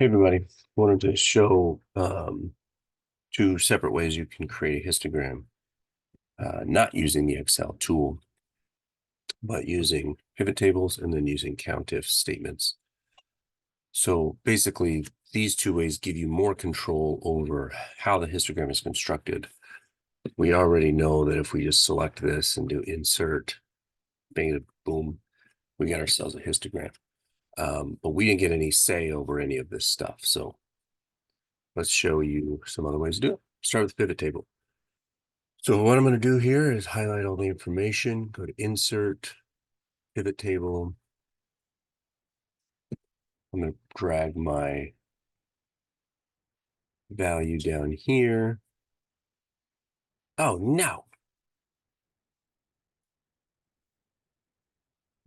Hey everybody, wanted to show two separate ways you can create a histogram, not using the Excel tool, but using pivot tables and then using countifs statements. So basically, these two ways give you more control over how the histogram is constructed. We already know that if we just select this and do insert, bang, boom, we get ourselves a histogram. But we didn't get any say over any of this stuff. So let's show you some other ways to do it. Start with the pivot table. So what I'm going to do here is highlight all the information, go to insert, pivot table. I'm going to drag my value down here. Oh, no.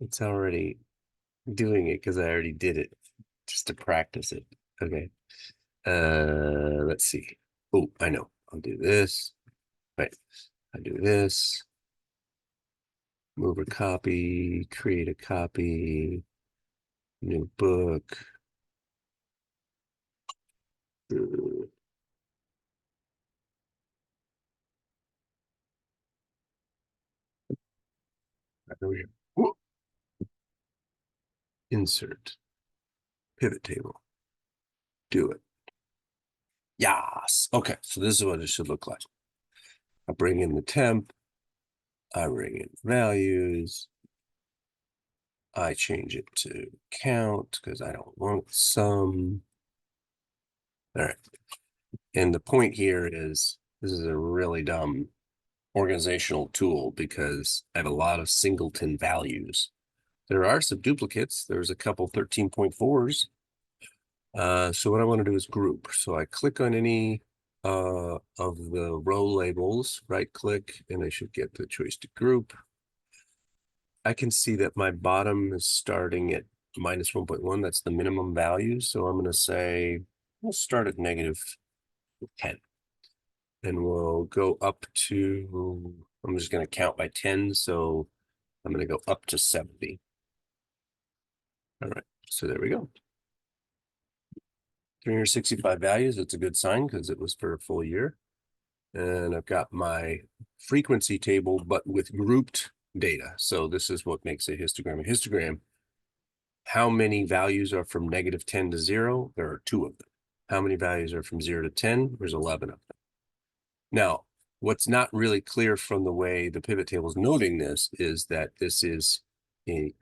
It's already doing it because I already did it just to practice it. Okay. Let's see. Oh, I know. I'll do this. Right. I do this. Move a copy, create a copy, new book. Insert, pivot table. Do it. Yes. Okay, so this is what it should look like. I bring in the temp. I bring in values. I change it to count because I don't want sum. All right. And the point here is this is a really dumb organizational tool because I have a lot of singleton values. There are some duplicates. There's a couple 13.4s. So what I want to do is group. So I click on any of the row labels, right click, and I should get the choice to group. I can see that my bottom is starting at minus 1.1. That's the minimum value. So I'm going to say, we'll start at negative 10. And we'll go up to, I'm just going to count by 10. So I'm going to go up to 70. All right, so there we go. 365 values, it's a good sign because it was for a full year. And I've got my frequency table, but with grouped data. So this is what makes a histogram. A histogram, how many values are from negative 10 to 0? There are 2 of them. How many values are from 0 to 10? There's 11 of them. Now, what's not really clear from the way the pivot table is noting this is that this is a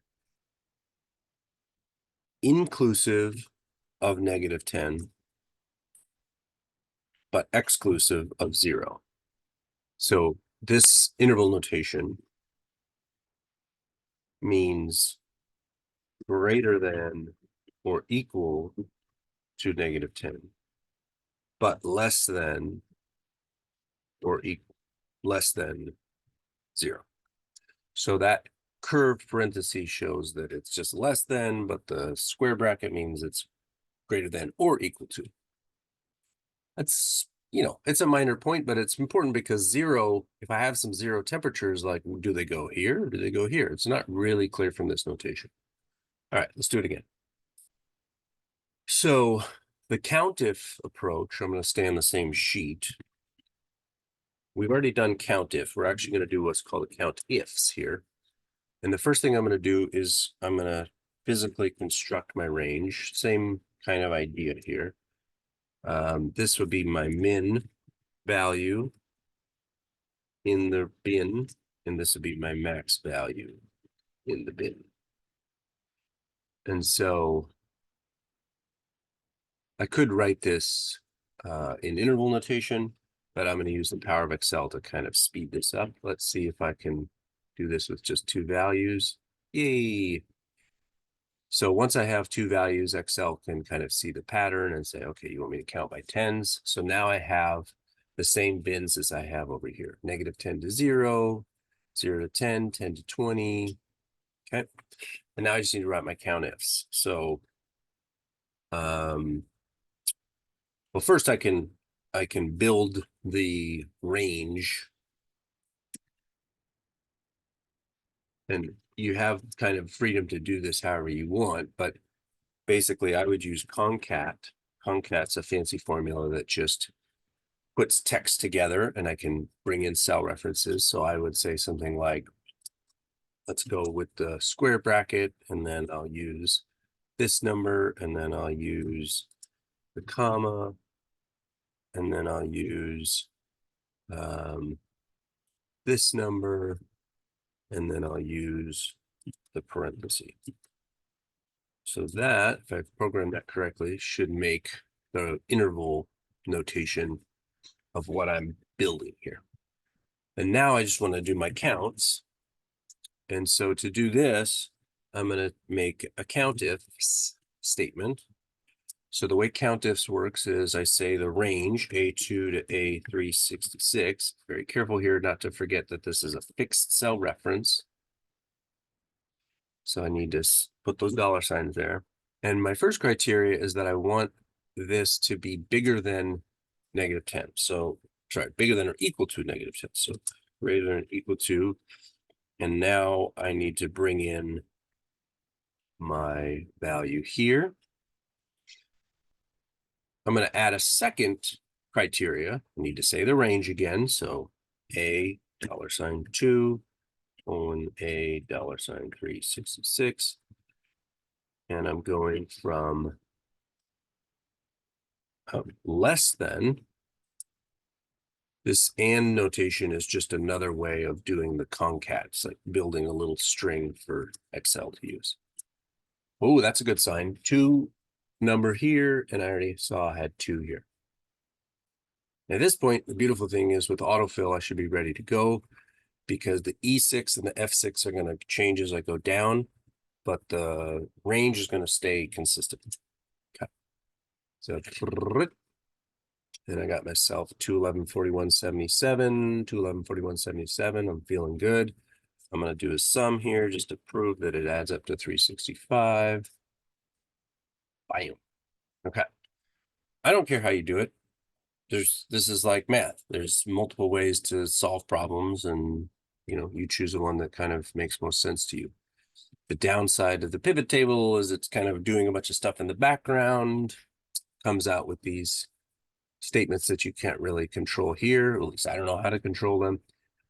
inclusive of negative 10, but exclusive of 0. So this interval notation means greater than or equal to negative 10, but less than or equal less than 0. So that curved parenthesis shows that it's just less than, but the square bracket means it's greater than or equal to. That's, it's a minor point, but it's important because 0, if I have some 0 temperatures, like, do they go here or do they go here? It's not really clear from this notation. All right, let's do it again. So the countif approach, I'm going to stay on the same sheet. We've already done countif. We're actually going to do what's called a countifs here. And the first thing I'm going to do is I'm going to physically construct my range. Same kind of idea here. This would be my min value in the bin, and this would be my max value in the bin. And so I could write this in interval notation, but I'm going to use the power of Excel to kind of speed this up. Let's see if I can do this with just 2 values. Yay! So once I have 2 values, Excel can kind of see the pattern and say, okay, you want me to count by tens. So now I have the same bins as I have over here. Negative 10 to 0, 0 to 10, 10 to 20. Okay. And now I just need to write my countifs. So, well, first I can build the range, and you have kind of freedom to do this however you want, but basically I would use concat Concat's a fancy formula that just puts text together, and I can bring in cell references. So I would say something like, let's go with the square bracket, and then I'll use this number, and then I'll use the comma, and then I'll use this number, and then I'll use the parenthesis. So that, if I've programmed that correctly, should make the interval notation of what I'm building here. And now I just want to do my counts. And so to do this, I'm going to make a countifs statement. So the way countifs works is I say the range A2 to A366. Very careful here not to forget that this is a fixed cell reference. So I need to put those dollar signs there. And my first criteria is that I want this to be bigger than -10. So sorry, bigger than or equal to -10. So greater than or equal to. And now I need to bring in my value here. I'm going to add a second criteria. I need to say the range again. So $2, colon $366. And I'm going from less than. This and notation is just another way of doing the concats, like building a little string for Excel to use. Oh, that's a good sign. 2 number here, and I already saw I had 2 here. At this point, the beautiful thing is with autofill, I should be ready to go because the E6 and the F6 are going to change as I go down, but the range is going to stay consistent. Okay. So and I got myself 211.4177, 211.4177. I'm feeling good. I'm going to do a sum here just to prove that it adds up to 365. Bam. Okay. I don't care how you do it. This is like math. There's multiple ways to solve problems, and you choose the one that kind of makes most sense to you. The downside of the pivot table is it's kind of doing a bunch of stuff in the background, comes out with these statements that you can't really control here. At least I don't know how to control them.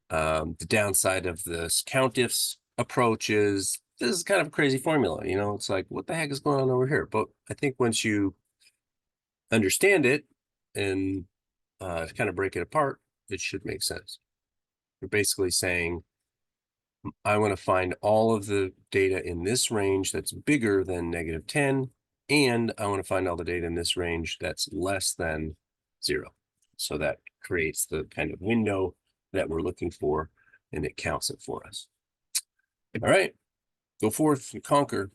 The downside of this countifs approach is this is kind of a crazy formula. It's like, what the heck is going on over here? But I think once you understand it and kind of break it apart, it should make sense. You're basically saying, I want to find all of the data in this range that's bigger than -10, and I want to find all the data in this range that's less than 0. So that creates the kind of window that we're looking for, and it counts it for us. All right, go forth and conquer.